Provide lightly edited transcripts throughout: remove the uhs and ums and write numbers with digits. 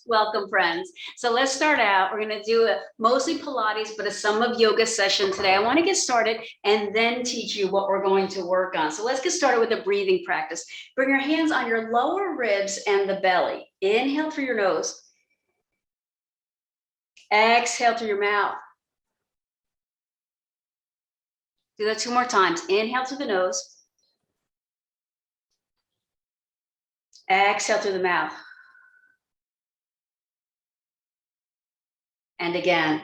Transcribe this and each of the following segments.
Welcome, friends. So let's start out. We're going to do a mostly Pilates, but a sum of yoga session today. I want to get started and then teach you what we're going to work on. So let's get started with a breathing practice. Bring your hands on your lower ribs and the belly. Inhale through your nose. Exhale through your mouth. Do that 2 more times. Inhale through the nose. Exhale through the mouth. And again.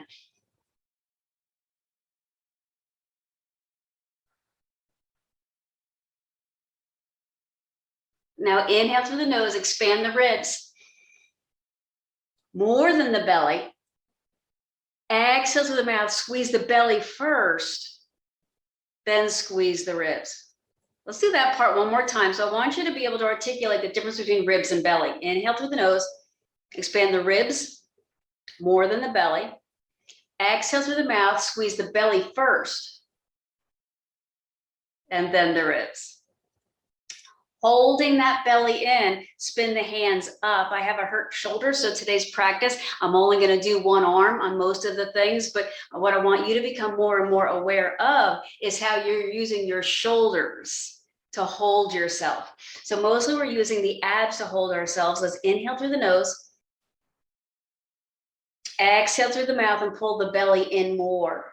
Now inhale through the nose, expand the ribs. More than the belly. Exhale through the mouth, squeeze the belly first, then squeeze the ribs. Let's do that part one more time. So I want you to be able to articulate the difference between ribs and belly. Inhale through the nose, expand the ribs more than the belly. Exhale through the mouth, squeeze the belly first, and then the ribs. Holding that belly in, spin the hands up. I have a hurt shoulder, so today's practice, I'm only going to do one arm on most of the things, but what I want you to become more and more aware of is how you're using your shoulders to hold yourself. So mostly we're using the abs to hold ourselves. Let's inhale through the nose. Exhale through the mouth and pull the belly in more.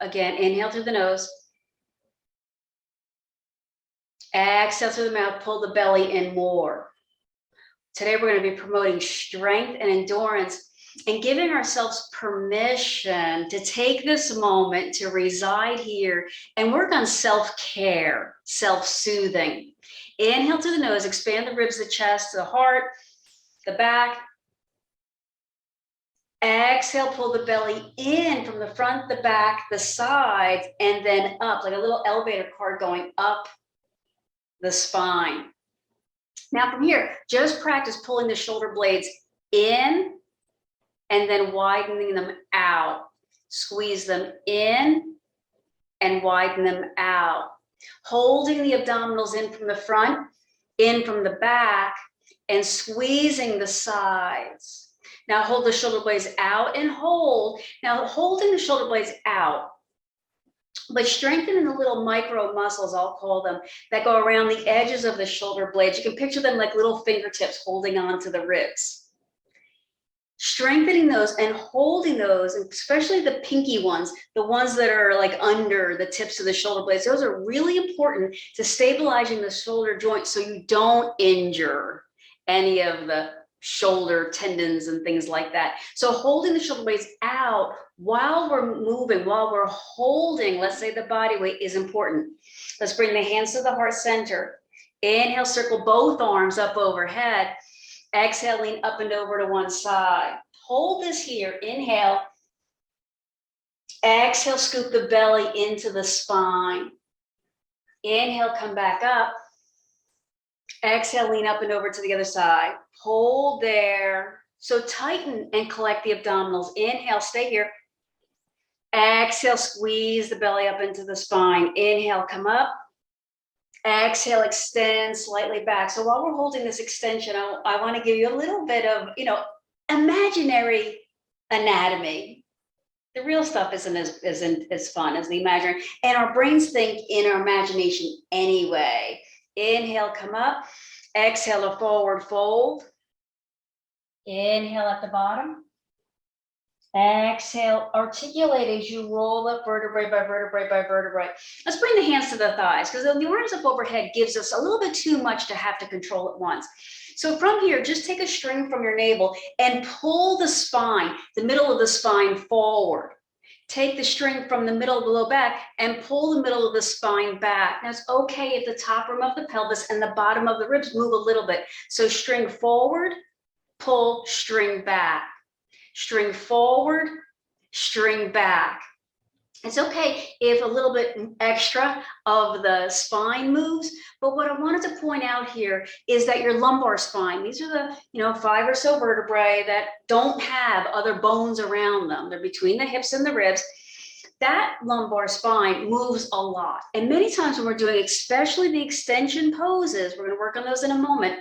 Again, inhale through the nose. Exhale through the mouth, pull the belly in more. Today we're going to be promoting strength and endurance and giving ourselves permission to take this moment to reside here and work on self-care, self-soothing. Inhale through the nose, expand the ribs, the chest, the heart, the back. Exhale, pull the belly in from the front, the back, the sides, and then up like a little elevator car going up the spine. Now from here, just practice pulling the shoulder blades in and then widening them out. Squeeze them in and widen them out. Holding the abdominals in from the front, in from the back, and squeezing the sides. Now hold the shoulder blades out and hold. Now holding the shoulder blades out, but strengthening the little micro muscles, I'll call them, that go around the edges of the shoulder blades. You can picture them like little fingertips holding on to the ribs. Strengthening those and holding those, especially the pinky ones, the ones that are like under the tips of the shoulder blades, those are really important to stabilizing the shoulder joint so you don't injure any of the shoulder tendons and things like that. So holding the shoulder blades out while we're moving, while we're holding, let's say the body weight is important. Let's bring the hands to the heart center. Inhale, circle both arms up overhead. Exhale, lean up and over to one side. Hold this here. Inhale. Exhale, scoop the belly into the spine. Inhale, come back up. Exhale, lean up and over to the other side. Hold there. So tighten and collect the abdominals. Inhale, stay here. Exhale, squeeze the belly up into the spine. Inhale, come up. Exhale, extend slightly back. So while we're holding this extension, I want to give you a little bit of, imaginary anatomy. The real stuff isn't as fun as the imaginary. And our brains think in our imagination anyway. Inhale, come up. Exhale, a forward fold. Inhale at the bottom. Exhale, articulate as you roll up vertebrae by vertebrae by vertebrae. Let's bring the hands to the thighs because the arms up overhead gives us a little bit too much to have to control at once. So from here, just take a string from your navel and pull the spine, the middle of the spine forward. Take the string from the middle of the low back and pull the middle of the spine back. Now it's okay if the top rim of the pelvis and the bottom of the ribs move a little bit. So string forward, pull, string back. String forward, string back. It's okay if a little bit extra of the spine moves, but what I wanted to point out here is that your lumbar spine, these are the 5 or so vertebrae that don't have other bones around them. They're between the hips and the ribs. that lumbar spine moves a lot. And many times when we're doing, especially the extension poses, we're going to work on those in a moment,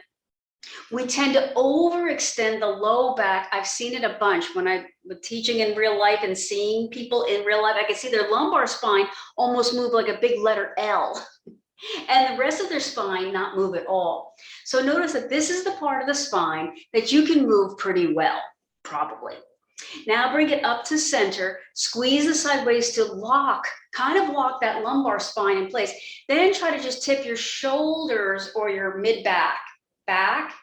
we tend to overextend the low back. I've seen it a bunch when I was teaching in real life and seeing people in real life. I could see their lumbar spine almost move like a big letter L, and the rest of their spine not move at all. So notice that this is the part of the spine that you can move pretty well, probably. Now bring it up to center, squeeze the sideways to lock, kind of lock that lumbar spine in place. Then try to just tip your shoulders or your mid-back, back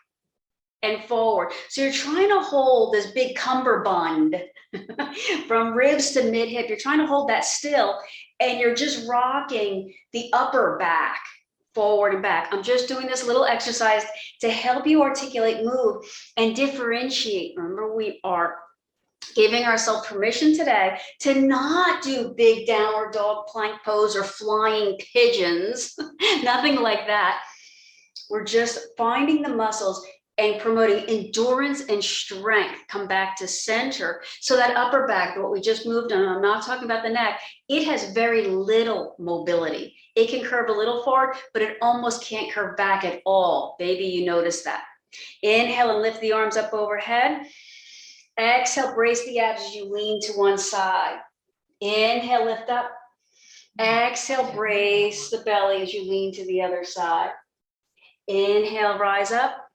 and forward. So you're trying to hold this big cummerbund from ribs to mid-hip. You're trying to hold that still, and you're just rocking the upper back forward and back. I'm just doing this little exercise to help you articulate, move, and differentiate. Remember, we are giving ourselves permission today to not do big downward dog plank pose or flying pigeons, nothing like that. We're just finding the muscles and promoting endurance and strength. Come back to center. So that upper back, what we just moved on, I'm not talking about the neck, it has very little mobility. It can curve a little forward, but it almost can't curve back at all. Maybe you notice that. Inhale and lift the arms up overhead. Exhale, brace the abs as you lean to one side. Inhale, lift up. Exhale, brace the belly as you lean to the other side. Inhale, rise up.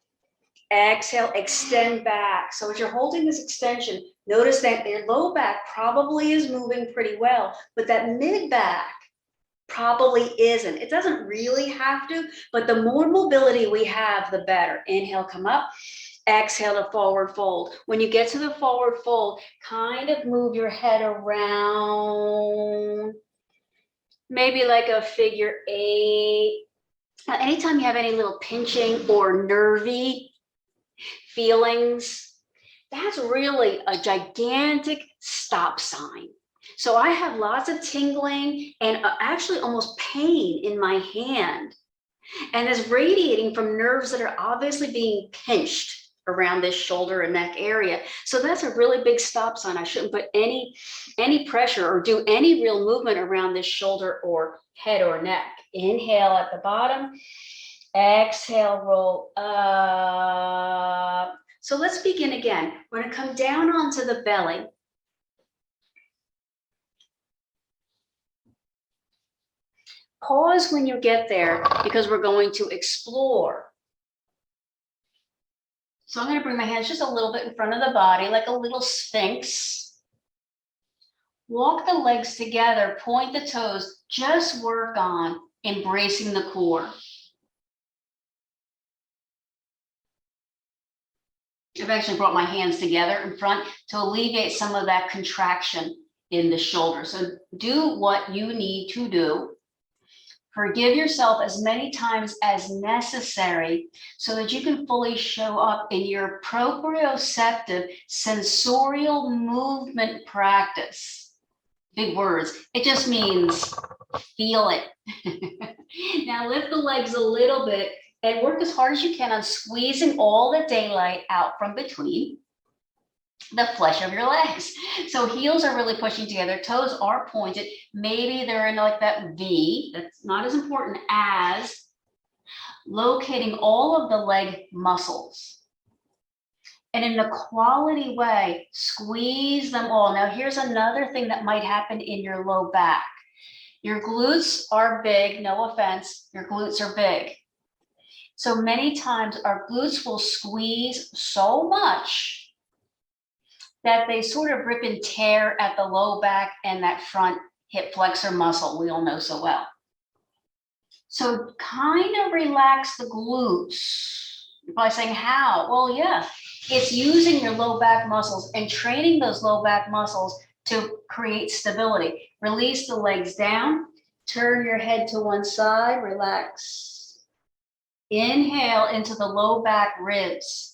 Exhale, extend back. So as you're holding this extension, notice that your low back probably is moving pretty well, but that mid back probably isn't. It doesn't really have to, but the more mobility we have, the better. Inhale, come up. Exhale to forward fold. When you get to the forward fold, kind of move your head around, maybe like a figure 8. Now, anytime you have any little pinching or nervy feelings, that's really a gigantic stop sign. So I have lots of tingling and actually almost pain in my hand. And it's radiating from nerves that are obviously being pinched around this shoulder and neck area. So that's a really big stop sign. I shouldn't put any pressure or do any real movement around this shoulder or head or neck. Inhale at the bottom. Exhale, roll up. So let's begin again. We're going to come down onto the belly. Pause when you get there because we're going to explore. So I'm going to bring my hands just a little bit in front of the body, like a little sphinx. Walk the legs together, point the toes, just work on embracing the core. I've actually brought my hands together in front to alleviate some of that contraction in the shoulder. So do what you need to do. Forgive yourself as many times as necessary so that you can fully show up in your proprioceptive sensorial movement practice. Big words. It just means feel it. Now lift the legs a little bit and work as hard as you can on squeezing all the daylight out from between the flesh of your legs. So heels are really pushing together, toes are pointed. Maybe they're in like that V. That's not as important as locating all of the leg muscles. And in a quality way, squeeze them all. Now here's another thing that might happen in your low back. Your glutes are big, no offense, your glutes are big. So many times our glutes will squeeze so much that they sort of rip and tear at the low back and that front hip flexor muscle we all know so well. So kind of relax the glutes. You're probably saying, how? Well, yeah, it's using your low back muscles and training those low back muscles to create stability. Release the legs down, turn your head to one side, relax. Inhale into the low back ribs.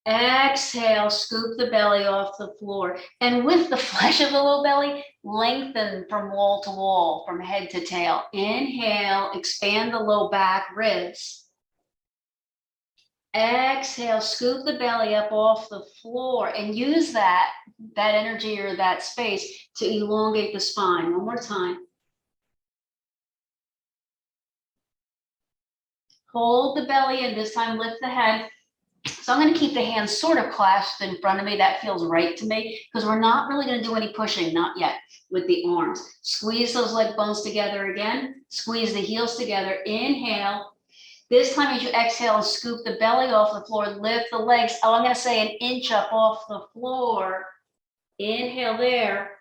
Exhale, scoop the belly off the floor. And with the flesh of the low belly, lengthen from wall to wall, from head to tail. Inhale, expand the low back ribs. Exhale, scoop the belly up off the floor and use that energy or that space to elongate the spine. One more time. Hold the belly in, this time lift the head. So I'm going to keep the hands sort of clasped in front of me. That feels right to me because we're not really going to do any pushing, not yet, with the arms. Squeeze those leg bones together again. Squeeze the heels together. Inhale. This time as you exhale and scoop the belly off the floor, lift the legs. Oh, I'm going to say an inch up off the floor. Inhale there.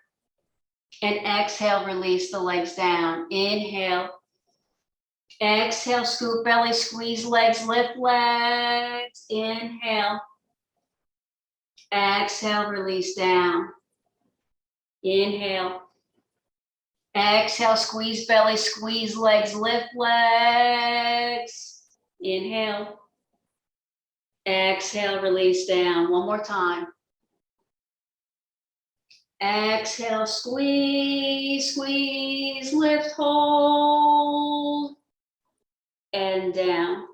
And exhale, release the legs down. Inhale. Exhale, scoop belly, squeeze legs, lift legs. Inhale. Exhale, release down. Inhale. Exhale, squeeze belly, squeeze legs, lift legs. Inhale. Exhale, release down. One more time. Exhale, squeeze, squeeze, lift, hold, and down.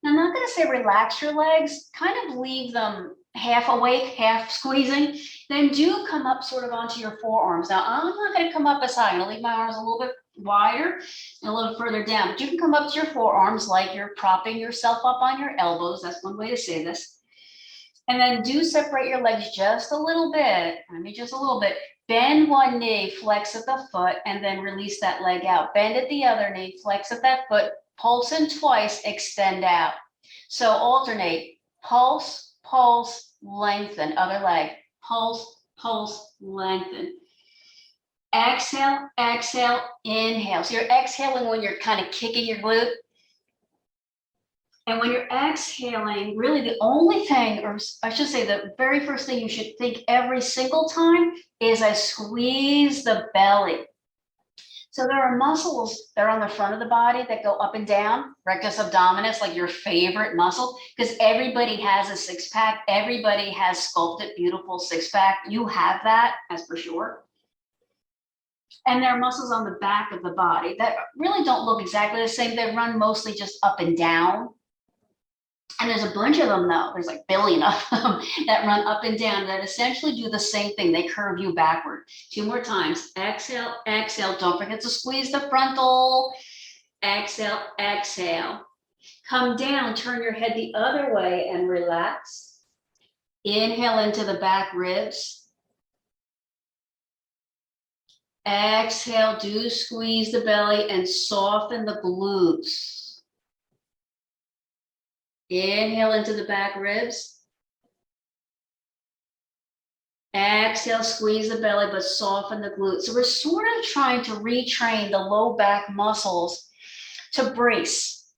Now, I'm not going to say relax your legs, kind of leave them half awake, half squeezing. Then do come up sort of onto your forearms. Now, I'm not going to come up as high. I'm going to leave my arms a little bit wider and a little further down. But you can come up to your forearms like you're propping yourself up on your elbows. That's one way to say this. And then do separate your legs just a little bit. I mean, just a little bit. Bend one knee, flex at the foot, and then release that leg out. Bend at the other knee, flex at that foot, pulse in twice, extend out. So alternate, pulse, pulse, lengthen, other leg, pulse, pulse, lengthen. Exhale, exhale, inhale. So you're exhaling when you're kind of kicking your glute. And when you're exhaling, really the only thing, or I should say the very first thing you should think every single time is I squeeze the belly. So there are muscles that are on the front of the body that go up and down, rectus abdominis, like your favorite muscle, because everybody has a six pack. Everybody has sculpted, beautiful six pack. You have that, as for sure. And there are muscles on the back of the body that really don't look exactly the same. They run mostly just up and down. And there's a bunch of them, though. There's like a billion of them that run up and down that essentially do the same thing. They curve you backward. 2 more times. Exhale, exhale. Don't forget to squeeze the frontal. Exhale, exhale. Come down, turn your head the other way and relax. Inhale into the back ribs. Exhale, do squeeze the belly and soften the glutes. Inhale into the back ribs. Exhale, squeeze the belly, but soften the glutes. So we're sort of trying to retrain the low back muscles to brace,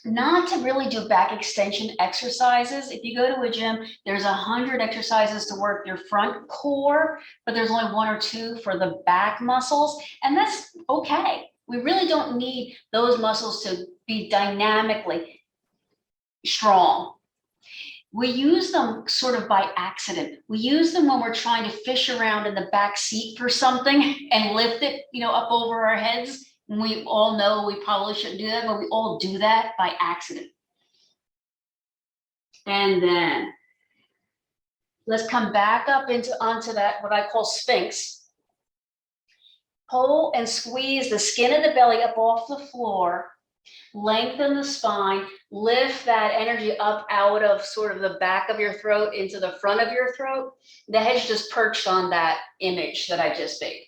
not to really do back extension exercises. If you go to a gym, there's 100 exercises to work your front core, but there's only 1 or 2 for the back muscles, and that's okay. We really don't need those muscles to be dynamically strong. We use them sort of by accident. We use them when we're trying to fish around in the back seat for something and lift it, up over our heads. And we all know we probably shouldn't do that, but we all do that by accident. And then let's come back up onto that, what I call Sphinx. Pull and squeeze the skin of the belly up off the floor. Lengthen the spine, lift that energy up out of sort of the back of your throat into the front of your throat. The head's just perched on that image that I just made.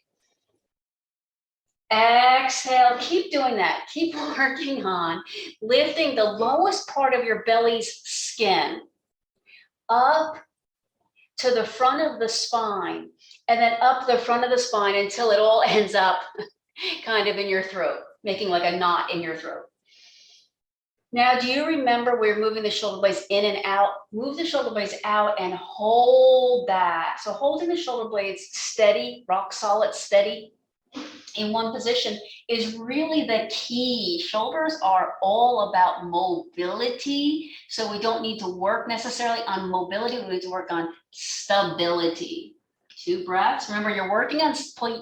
Exhale, keep doing that. Keep working on lifting the lowest part of your belly's skin up to the front of the spine and then up the front of the spine until it all ends up kind of in your throat, making like a knot in your throat. Now, do you remember we're moving the shoulder blades in and out? Move the shoulder blades out and hold that. So holding the shoulder blades steady, rock solid, steady in one position is really the key. Shoulders are all about mobility. So we don't need to work necessarily on mobility. We need to work on stability. 2 breaths. Remember, you're working on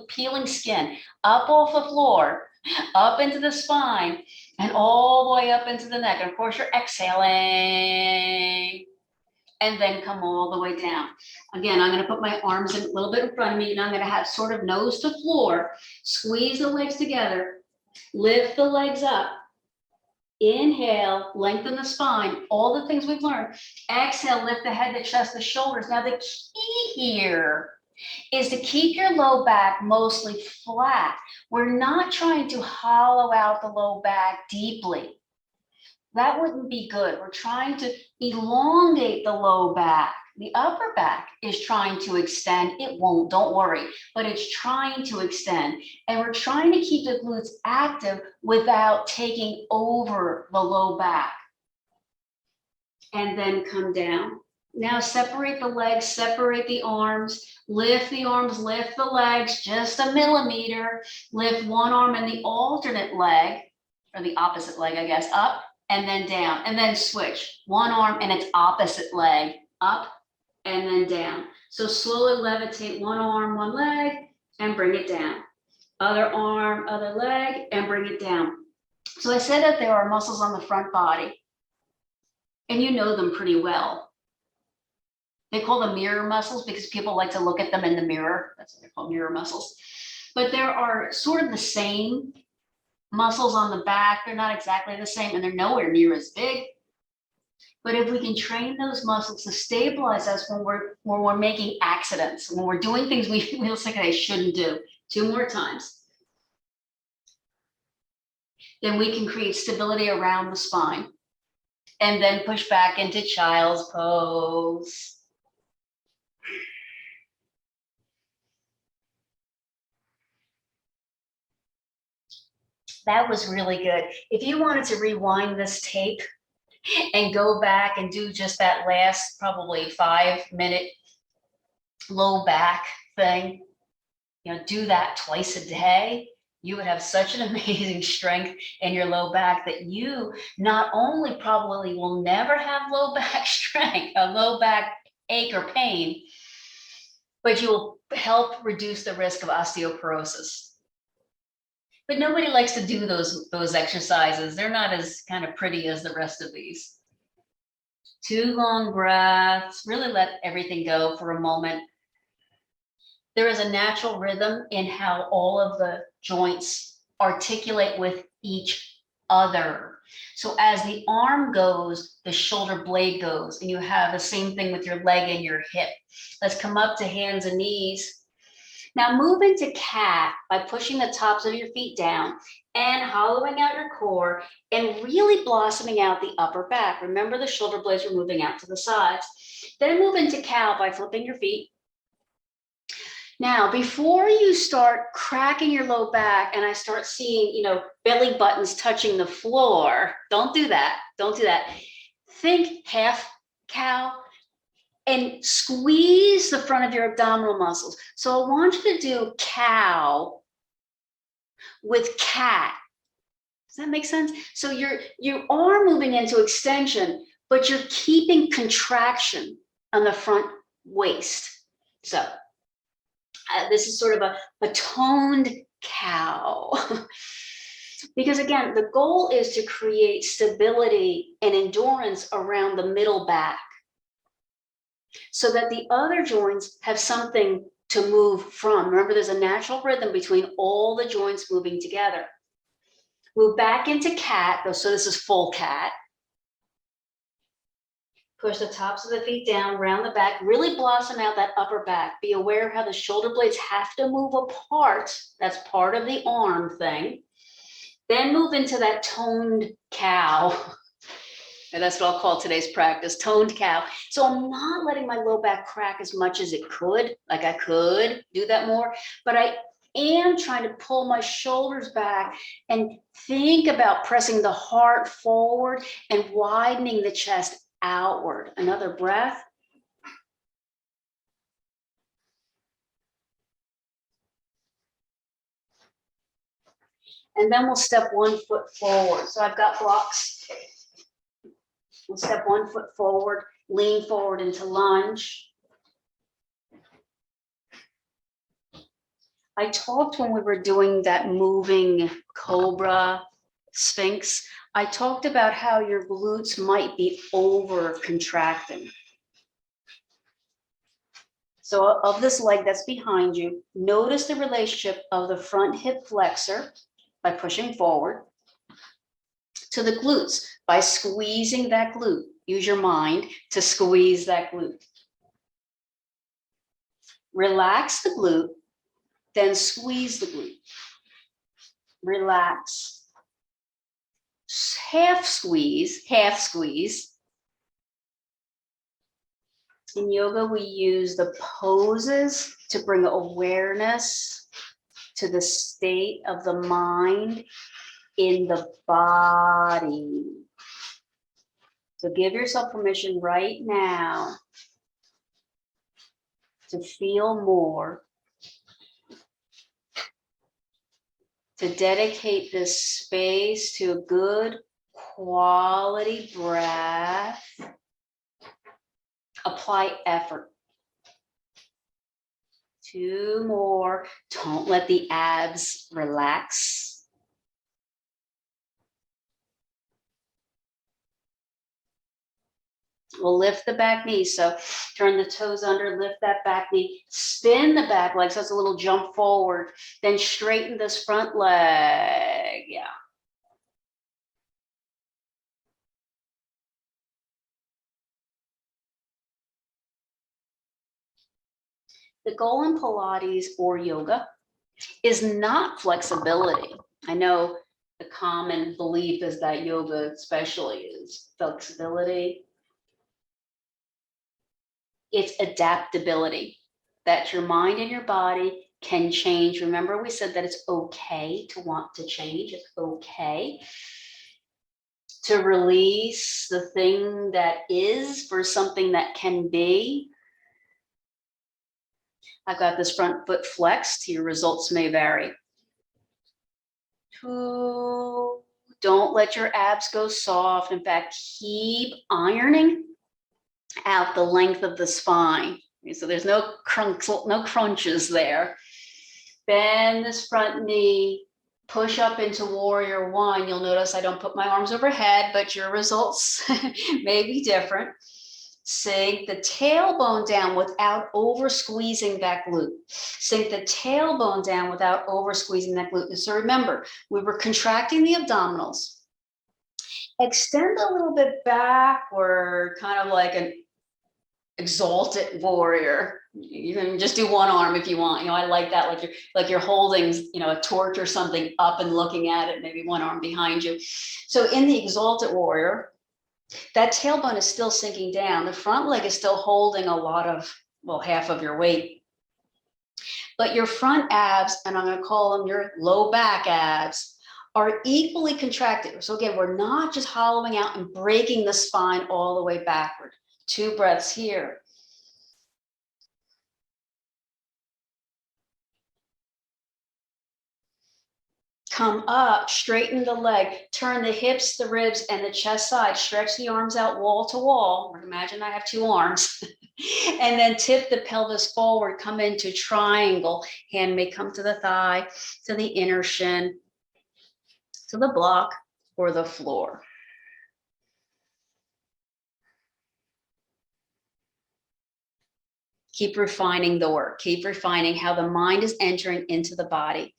peeling skin up off the floor. up into the spine and all the way up into the neck. And of course, you're exhaling. And then come all the way down. Again, I'm going to put my arms a little bit in front of me, and I'm going to have sort of nose to floor. Squeeze the legs together. Lift the legs up. Inhale, lengthen the spine. All the things we've learned. Exhale, lift the head, the chest, the shoulders. Now, the key here is to keep your low back mostly flat. We're not trying to hollow out the low back deeply. That wouldn't be good. We're trying to elongate the low back. The upper back is trying to extend. It won't, don't worry, but it's trying to extend. And we're trying to keep the glutes active without taking over the low back. And then come down. Now separate the legs, separate the arms, lift the arms, lift the legs, just a millimeter. Lift one arm and the alternate leg, or the opposite leg, I guess, up. And then down, and then switch. One arm and its opposite leg, up and then down. So slowly levitate one arm, one leg, and bring it down. Other arm, other leg, and bring it down. So I said that there are muscles on the front body, and you know them pretty well. They call them mirror muscles because people like to look at them in the mirror. That's what they're called, mirror muscles. But there are sort of the same muscles on the back. They're not exactly the same, and they're nowhere near as big. But if we can train those muscles to stabilize us when we're making accidents, when we're doing things we feel like they shouldn't do, 2 more times, then we can create stability around the spine and then push back into child's pose. That was really good. If you wanted to rewind this tape and go back and do just that last probably 5-minute low back thing, do that twice a day, you would have such an amazing strength in your low back that you not only probably will never have low back strength, a low back ache or pain, but you will help reduce the risk of osteoporosis. But nobody likes to do those exercises. They're not as kind of pretty as the rest of these. 2 long breaths, really let everything go for a moment. There is a natural rhythm in how all of the joints articulate with each other. So as the arm goes, the shoulder blade goes, and you have the same thing with your leg and your hip. Let's come up to hands and knees. Now move into cat by pushing the tops of your feet down and hollowing out your core and really blossoming out the upper back. Remember, the shoulder blades are moving out to the sides. Then move into cow by flipping your feet. Now, before you start cracking your low back and I start seeing, belly buttons touching the floor, don't do that. Don't do that. Think half cow and squeeze the front of your abdominal muscles. So I want you to do cow with cat. Does that make sense? So you are moving into extension, but you're keeping contraction on the front waist. So this is sort of a toned cow. Because again, the goal is to create stability and endurance around the middle back so that the other joints have something to move from. Remember, there's a natural rhythm between all the joints moving together. Move back into cat. So this is full cat. Push the tops of the feet down, round the back, really blossom out that upper back. Be aware of how the shoulder blades have to move apart. That's part of the arm thing. Then move into that toned cow. And that's what I'll call today's practice, toned cow. So I'm not letting my low back crack as much as it could, like I could do that more, but I am trying to pull my shoulders back and think about pressing the heart forward and widening the chest outward. Another breath. And then we'll step 1 foot forward. So I've got blocks. We'll step 1 foot forward, lean forward into lunge. I talked when we were doing that moving cobra sphinx, I talked about how your glutes might be over contracting. So of this leg that's behind you, notice the relationship of the front hip flexor by pushing forward to the glutes by squeezing that glute. Use your mind to squeeze that glute. Relax the glute, then squeeze the glute. Relax. Half squeeze, half squeeze. In yoga, we use the poses to bring awareness to the state of the mind in the body. So give yourself permission right now to feel more, to dedicate this space to a good quality breath. Apply effort. 2 more. Don't let the abs relax. We'll lift the back knee. So turn the toes under, lift that back knee, spin the back leg. So it's a little jump forward. Then straighten this front leg. Yeah. The goal in Pilates or yoga is not flexibility. I know the common belief is that yoga especially is flexibility. It's adaptability, that your mind and your body can change. Remember, we said that it's okay to want to change. It's okay to release the thing that is for something that can be. I've got this front foot flexed. Your results may vary. 2, don't let your abs go soft. In fact, keep ironing out the length of the spine. So there's no crunches there. Bend this front knee, push up into warrior 1. You'll notice I don't put my arms overhead, but your results may be different. Sink the tailbone down without over squeezing that glute. Sink the tailbone down without over squeezing that glute. So remember, we were contracting the abdominals. Extend a little bit backward, kind of like an exalted warrior. You can just do one arm if you want. You know, I like that, like you're holding, you know, a torch or something up and looking at it, maybe one arm behind you. So in the exalted warrior, that tailbone is still sinking down. The front leg is still holding a lot of, well, half of your weight. But your front abs, and I'm going to call them your low back abs, are equally contracted. So again, we're not just hollowing out and breaking the spine all the way backward. 2 breaths here. Come up, straighten the leg, turn the hips, the ribs, and the chest side. Stretch the arms out wall to wall. Imagine I have 2 arms. And then tip the pelvis forward, come into triangle. Hand may come to the thigh, to the inner shin, to the block or the floor. Keep refining the work. Keep refining how the mind is entering into the body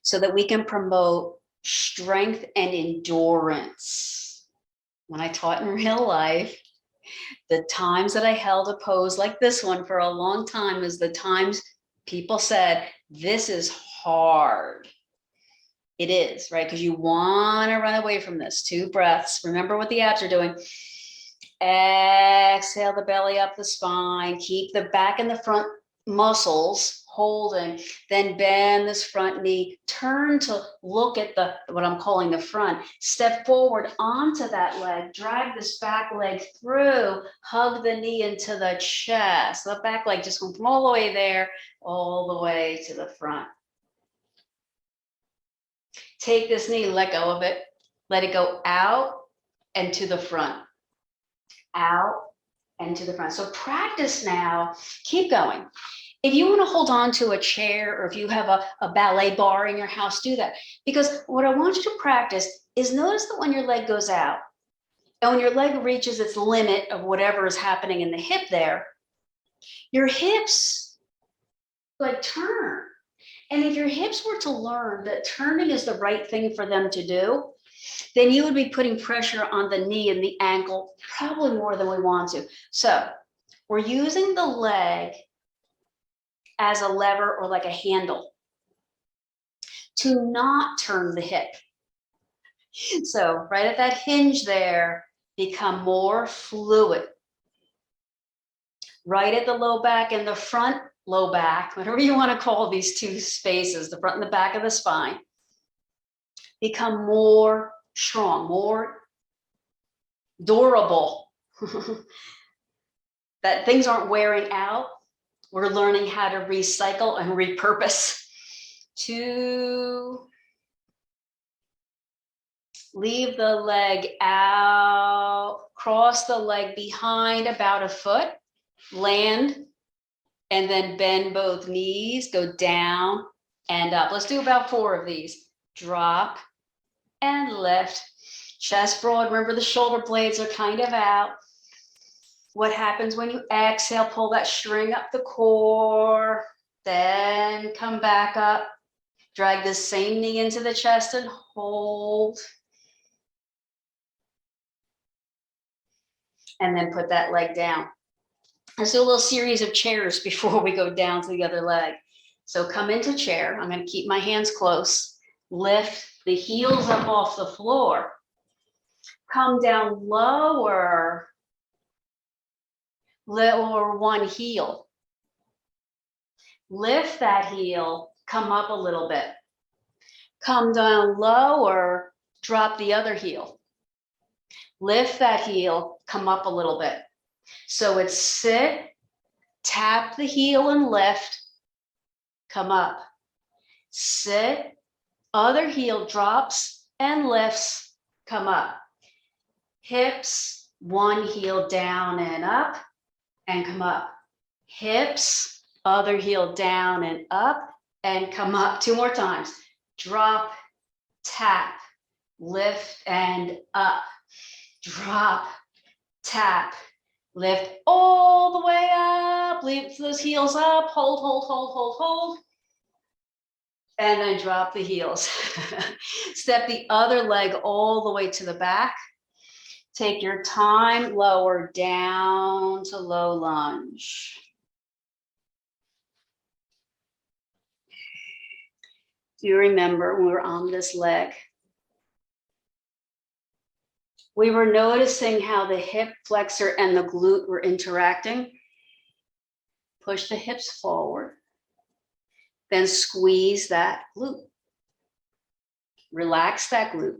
so that we can promote strength and endurance. When I taught in real life, the times that I held a pose like this one for a long time is the times people said, this is hard. It is, right? Because you want to run away from this. 2 breaths. Remember what the abs are doing. Exhale the belly up the spine. Keep the back and the front muscles holding. Then bend this front knee. Turn to look at the, what I'm calling the front. Step forward onto that leg. Drag this back leg through. Hug the knee into the chest. The back leg just going from all the way there, all the way to the front. Take this knee, let go of it. Let it go out and to the front. Out and to the front. So practice now. Keep going. If you want to hold on to a chair, or if you have a ballet bar in your house, do that. Because what I want you to practice is notice that when your leg goes out and when your leg reaches its limit of whatever is happening in the hip there, your hips like turn. And if your hips were to learn that turning is the right thing for them to do, then you would be putting pressure on the knee and the ankle, probably more than we want to. So we're using the leg as a lever or like a handle to not turn the hip. So right at that hinge there, become more fluid. Right at the low back and the front low back, whatever you want to call these two spaces, the front and the back of the spine, become more strong, more durable. That things aren't wearing out. We're learning how to recycle and repurpose. 2, leave the leg out, cross the leg behind about a foot, land, and then bend both knees, go down and up. Let's do about 4 of these. Drop and lift. Chest broad, remember the shoulder blades are kind of out. What happens when you exhale? Pull that string up the core, then come back up. Drag the same knee into the chest and hold. And then put that leg down. Let's do a little series of chairs before we go down to the other leg. So come into chair. I'm going to keep my hands close. Lift the heels up off the floor. Come down lower. Lower one heel. Lift that heel. Come up a little bit. Come down lower. Drop the other heel. Lift that heel. Come up a little bit. So it's sit, tap the heel and lift, come up. Sit, other heel drops and lifts, come up. Hips, one heel down and up and come up. Hips, other heel down and up and come up. 2 more times. Drop, tap, lift and up. Drop, tap, lift all the way up, lift those heels up, hold, hold, hold, hold, hold, and then drop the heels. Step the other leg all the way to the back. Take your time, lower down to low lunge. Do you remember when we were on this leg? We were noticing how the hip flexor and the glute were interacting. Push the hips forward, then squeeze that glute. Relax that glute.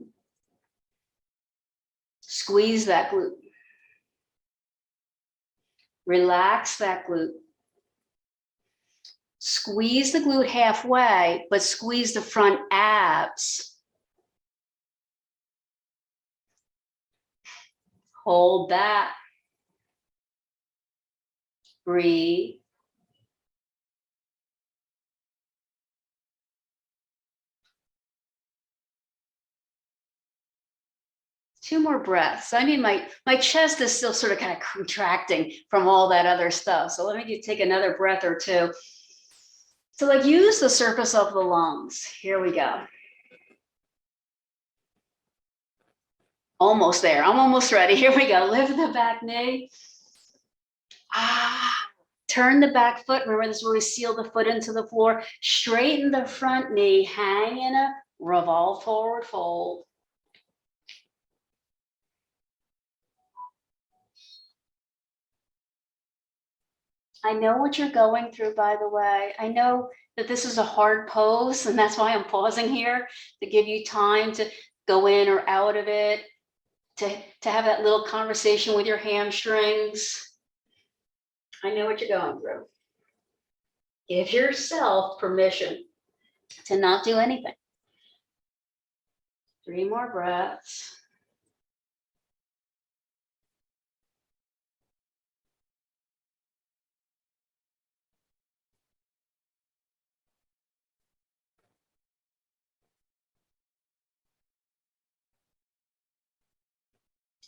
Squeeze that glute. Relax that glute. Squeeze the glute halfway, but squeeze the front abs. Hold that. Breathe. Two more breaths. I mean, my chest is still sort of kind of contracting from all that other stuff. So let me take another breath or 2. So like use the surface of the lungs. Here we go. Almost there. I'm almost ready. Here we go. Lift the back knee. Turn the back foot. Remember, this is where we seal the foot into the floor. Straighten the front knee. Hang in a revolve forward fold. I know what you're going through, by the way. I know that this is a hard pose, and that's why I'm pausing here to give you time to go in or out of it. To have that little conversation with your hamstrings. I know what you're going through. Give yourself permission to not do anything. 3 more breaths.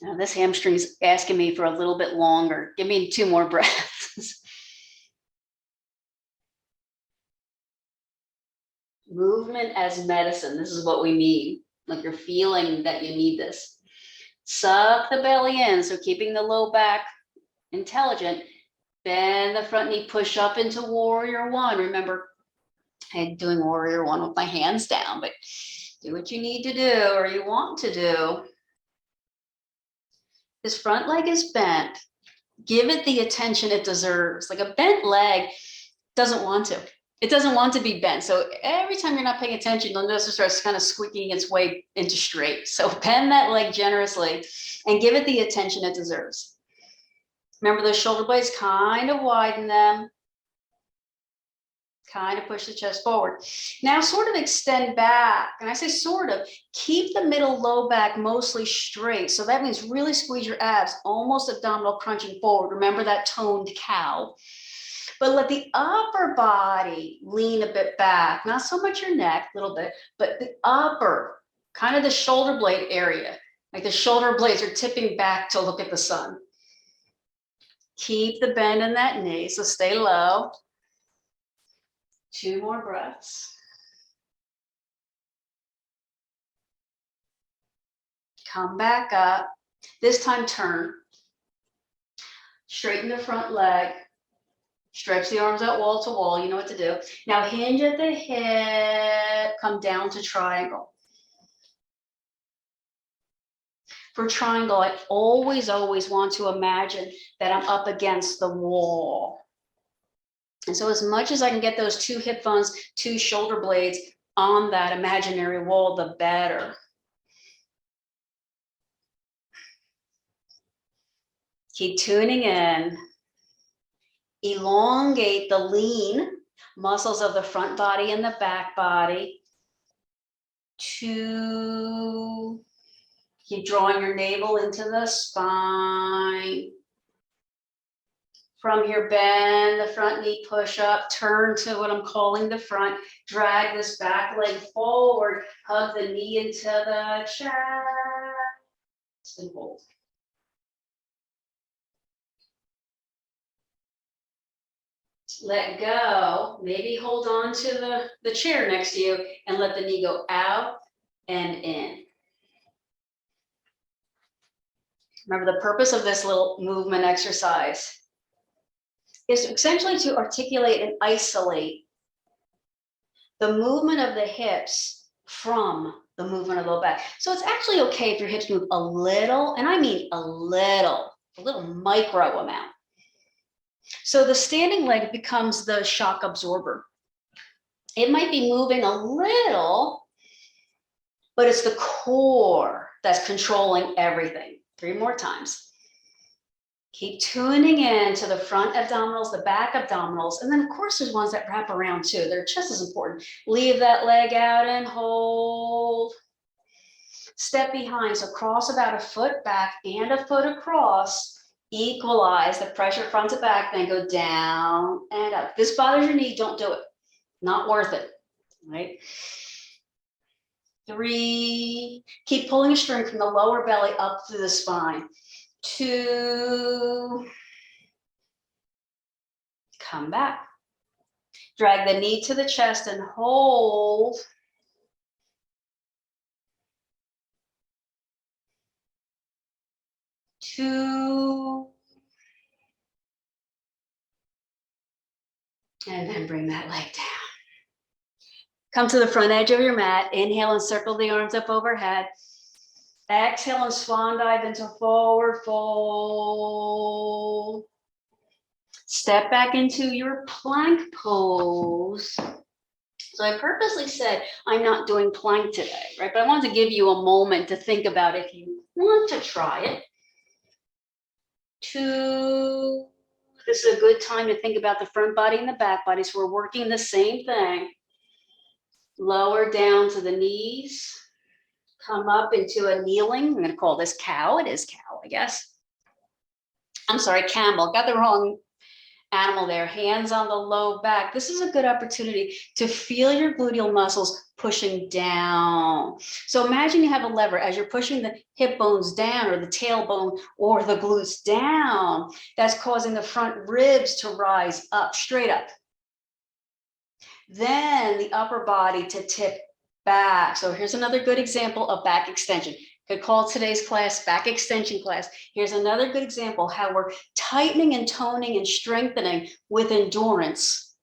Now this hamstring's asking me for a little bit longer. Give me 2 more breaths. Movement as medicine. This is what we need. Like you're feeling that you need this. Suck the belly in. So keeping the low back intelligent. Bend the front knee, push up into warrior one. Remember, I'm doing warrior one with my hands down, but do what you need to do or you want to do. This front leg is bent. Give it the attention it deserves. Like a bent leg doesn't want to. It doesn't want to be bent. So every time you're not paying attention, you'll notice it starts kind of squeaking its way into straight. So bend that leg generously and give it the attention it deserves. Remember those shoulder blades, kind of widen them. Kind of push the chest forward. Now sort of extend back. And I say sort of, keep the middle low back mostly straight. So that means really squeeze your abs, almost abdominal crunching forward. Remember that toned cow. But let the upper body lean a bit back. Not so much your neck, a little bit, but the upper, kind of the shoulder blade area. Like the shoulder blades are tipping back to look at the sun. Keep the bend in that knee, so stay low. 2 more breaths. Come back up. This time turn. Straighten the front leg. Stretch the arms out wall to wall. You know what to do. Now hinge at the hip. Come down to triangle. For triangle, I always want to imagine that I'm up against the wall. And so as much as I can get those 2 hip bones, 2 shoulder blades on that imaginary wall, the better. Keep tuning in. Elongate the lean muscles of the front body and the back body. 2. Keep drawing your navel into the spine. From here, bend the front knee, push up, turn to what I'm calling the front. Drag this back leg forward. Hug the knee into the chest and hold. Let go. Maybe hold on to the chair next to you and let the knee go out and in. Remember, the purpose of this little movement exercise is essentially to articulate and isolate the movement of the hips from the movement of the low back. So it's actually okay if your hips move a little, and I mean a little micro amount. So the standing leg becomes the shock absorber. It might be moving a little, but it's the core that's controlling everything. 3 more times. Keep tuning in to the front abdominals, the back abdominals, and then of course there's ones that wrap around too. They're just as important. Leave that leg out and hold. Step behind, so cross about a foot back and a foot across. Equalize the pressure front to back, then go down and up. If this bothers your knee, don't do it. Not worth it, right? 3, keep pulling a string from the lower belly up through the spine. 2, come back. Drag the knee to the chest and hold. 2, and then bring that leg down. Come to the front edge of your mat. Inhale and circle the arms up overhead. Exhale and swan dive into forward fold. Step back into your plank pose. So I purposely said I'm not doing plank today, right? But I wanted to give you a moment to think about if you want to try it. 2, this is a good time to think about the front body and the back body. So we're working the same thing. Lower down to the knees. Come up into a kneeling. I'm going to call this cow. It is cow, I guess. I'm sorry, camel. Got the wrong animal there, hands on the low back. This is a good opportunity to feel your gluteal muscles pushing down. So imagine you have a lever as you're pushing the hip bones down or the tailbone or the glutes down. That's causing the front ribs to rise up, straight up. Then the upper body to tip back. So here's another good example of back extension. Could call today's class back extension class. Here's another good example how we're tightening and toning and strengthening with endurance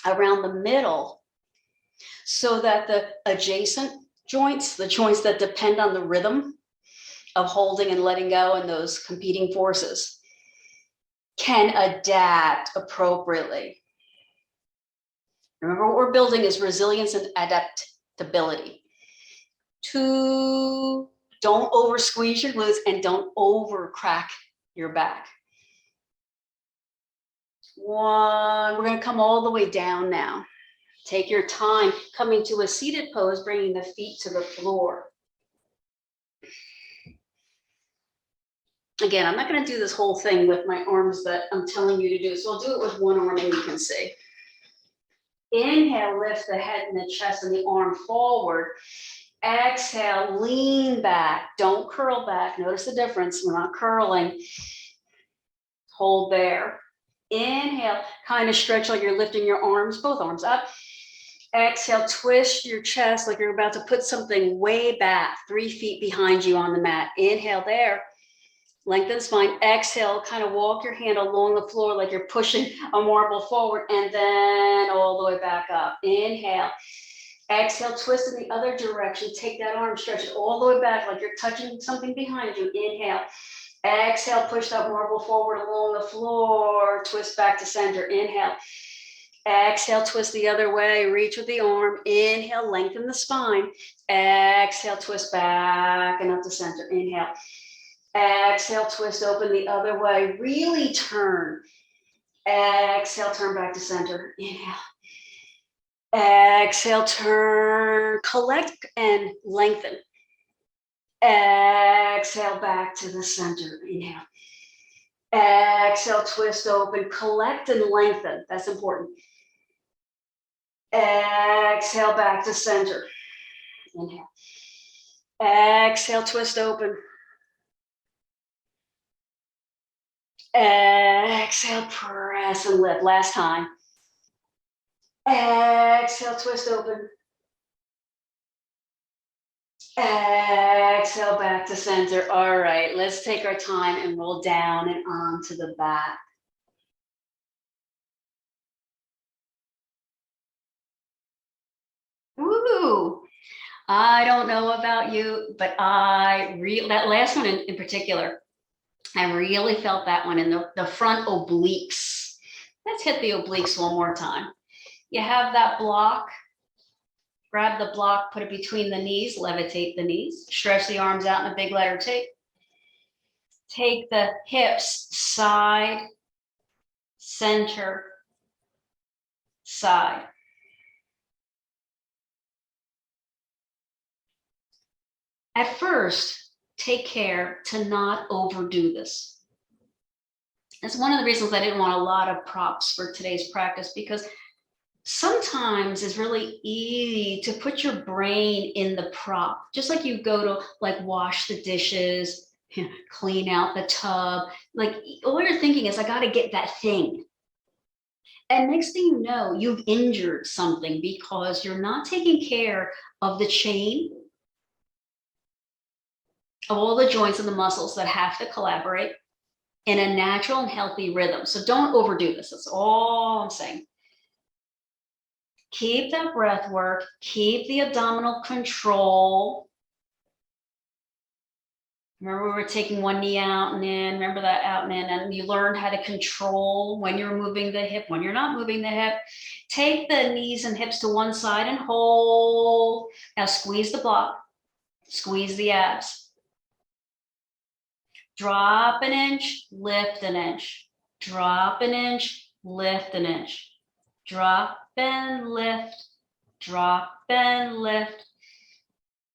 around the middle so that the adjacent joints, the joints that depend on the rhythm of holding and letting go and those competing forces, can adapt appropriately. Remember, what we're building is resilience and adaptability. Don't over squeeze your glutes and don't over crack your back. One, we're going to come all the way down now. Take your time coming to a seated pose, bringing the feet to the floor. Again, I'm not going to do this whole thing with my arms that I'm telling you to do, so I'll do it with one arm and you can see. Inhale, lift the head and the chest and the arm forward. Exhale, lean back. Don't curl back. Notice the difference. We're not curling. Hold there. Inhale, kind of stretch like you're lifting your arms, both arms up. Exhale, twist your chest like you're about to put something way back, 3 feet behind you on the mat. Inhale there. Lengthen the spine. Exhale, kind of walk your hand along the floor like you're pushing a marble forward and then all the way back up. Inhale. Exhale, twist in the other direction. Take that arm, stretch it all the way back like you're touching something behind you. Inhale. Exhale, push that marble forward along the floor. Twist back to center. Inhale. Exhale, twist the other way. Reach with the arm. Inhale, lengthen the spine. Exhale, twist back and up to center. Inhale. Exhale, twist open the other way. Really turn. Exhale, turn back to center. Inhale. Exhale, turn, collect and lengthen. Exhale, back to the center. Inhale. Exhale, twist open, collect and lengthen. That's important. Exhale, back to center. Inhale. Exhale, twist open. Exhale, press and lift. Last time. Exhale, twist open. Exhale, back to center. All right, let's take our time and roll down and onto the back. Woo! I don't know about you, but that last one in particular, I really felt that one in the front obliques. Let's hit the obliques one more time. You have that block. Grab the block, put it between the knees, levitate the knees, stretch the arms out in a big letter T. Take the hips, side, center, side. At first, take care to not overdo this. That's one of the reasons I didn't want a lot of props for today's practice, because sometimes it's really easy to put your brain in the prop, just like you go to like wash the dishes, clean out the tub. Like all you're thinking is, I got to get that thing. And next thing you know, you've injured something because you're not taking care of the chain of all the joints and the muscles that have to collaborate in a natural and healthy rhythm. So don't overdo this. That's all I'm saying. Keep that breath work, keep the abdominal control. Remember, we were taking one knee out and in, remember that out and in, and you learned how to control when you're moving the hip, when you're not moving the hip. Take the knees and hips to one side and hold. Now squeeze the block, squeeze the abs. Drop an inch, lift an inch. Drop an inch, lift an inch. Drop and lift, drop and lift.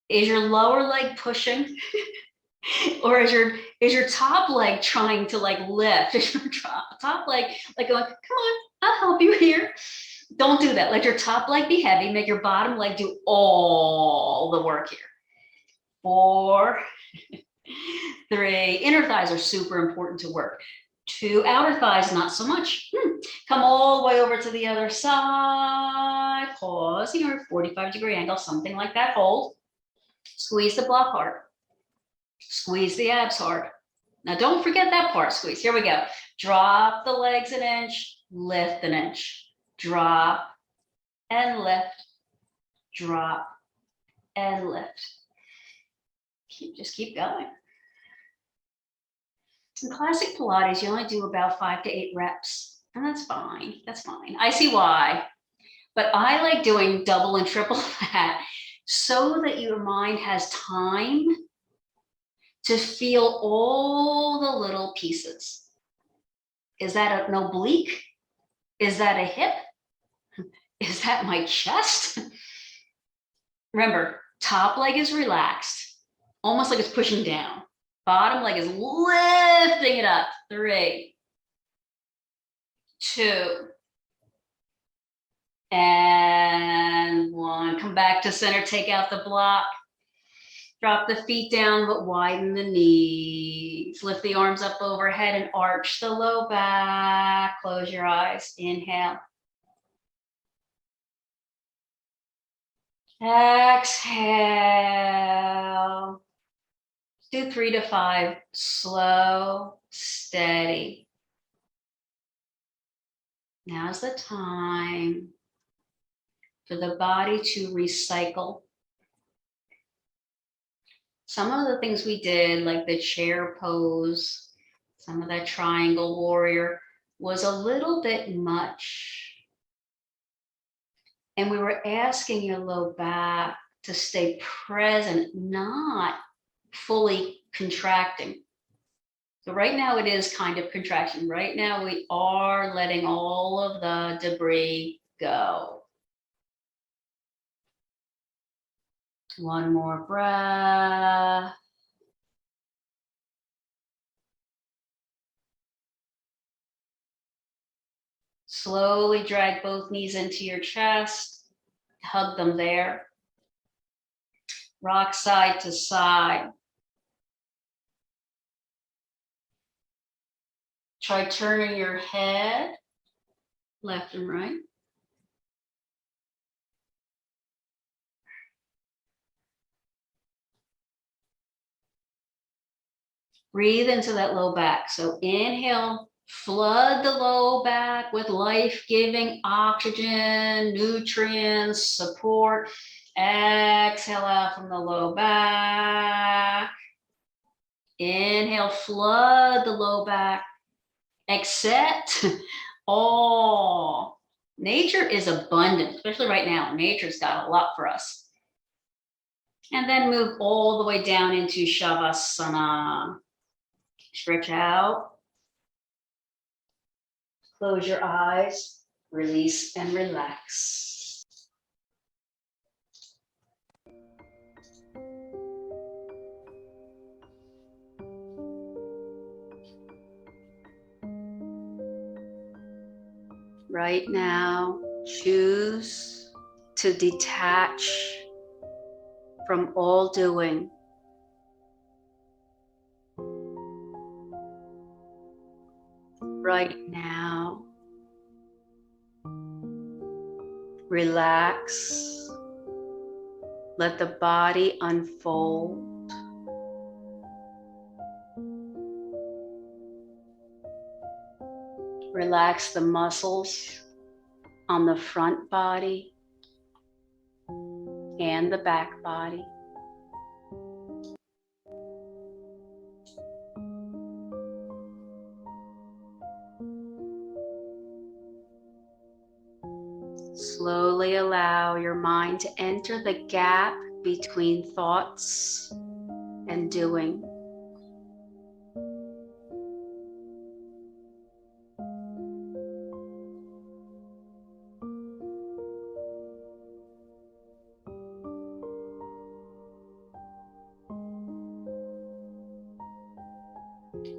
Is your lower leg pushing? Or is your top leg trying to like lift? Is your top leg like going, come on, I'll help you here. Don't do that. Let your top leg be heavy. Make your bottom leg do all the work here. 4, 3. Inner thighs are super important to work. 2 outer thighs, not so much. Come all the way over to the other side. Pause here, 45-degree angle, something like that. Hold. Squeeze the block hard. Squeeze the abs hard. Now don't forget that part, squeeze. Here we go. Drop the legs an inch, lift an inch. Drop and lift, drop and lift. Just keep going. In classic Pilates, you only do about 5 to 8 reps, and that's fine. That's fine. I see why, but I like doing double and triple that so that your mind has time to feel all the little pieces. Is that an oblique? Is that a hip? Is that my chest? Remember, top leg is relaxed, almost like it's pushing down. Bottom leg is lifting it up. 3, 2, and 1. Come back to center, take out the block. Drop the feet down, but widen the knees. Lift the arms up overhead and arch the low back. Close your eyes. Inhale. Exhale. Do 3 to 5. Slow, steady. Now's the time for the body to recycle. Some of the things we did, like the chair pose, some of that triangle warrior, was a little bit much. And we were asking your low back to stay present, not fully contracting. So right now it is kind of contraction. Right now we are letting all of the debris go. One more breath. Slowly drag both knees into your chest. Hug them there. Rock side to side. Try turning your head left and right. Breathe into that low back. So inhale, flood the low back with life-giving oxygen, nutrients, support. Exhale out from the low back. Inhale, flood the low back. Accept all. Nature is abundant, especially right now. Nature's got a lot for us. And then move all the way down into Shavasana. Stretch out. Close your eyes. Release and relax. Right now, choose to detach from all doing. Right now, relax. Let the body unfold. Relax the muscles on the front body and the back body. Slowly allow your mind to enter the gap between thoughts and doing.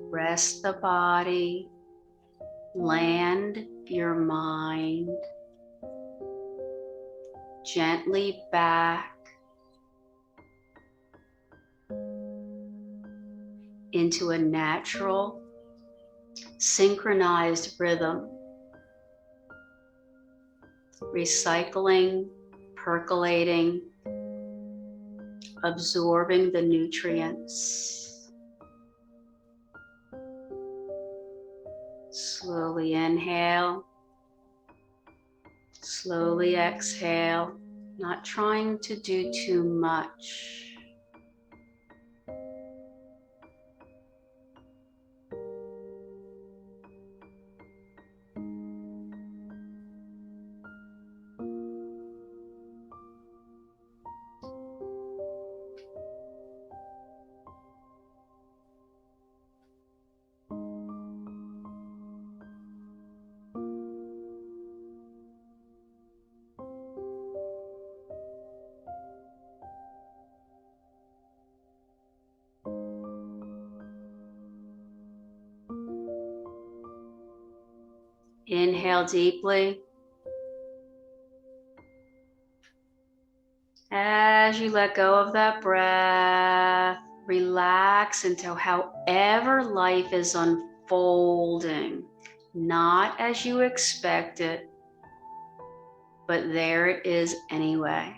Rest the body, land your mind gently back into a natural, synchronized rhythm, recycling, percolating, absorbing the nutrients. Slowly inhale, slowly exhale, not trying to do too much. Inhale deeply. As you let go of that breath, relax into however life is unfolding, not as you expect it, but there it is anyway.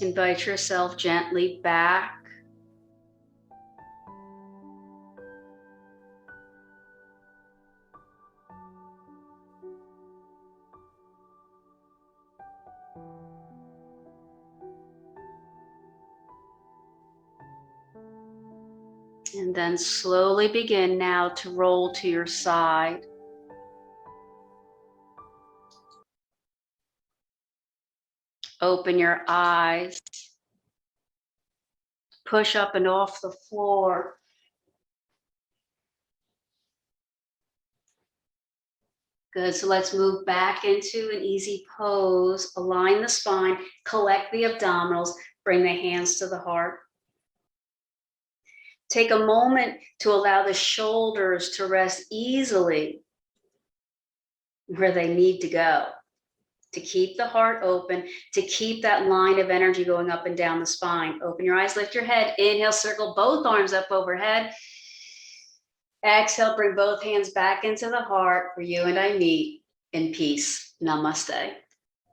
Invite yourself gently back. And then slowly begin now to roll to your side. Open your eyes. Push up and off the floor. Good, so let's move back into an easy pose. Align the spine, collect the abdominals, bring the hands to the heart. Take a moment to allow the shoulders to rest easily where they need to go, to keep the heart open, to keep that line of energy going up and down the spine. Open your eyes, lift your head. Inhale, circle both arms up overhead. Exhale, bring both hands back into the heart where you and I meet in peace. Namaste.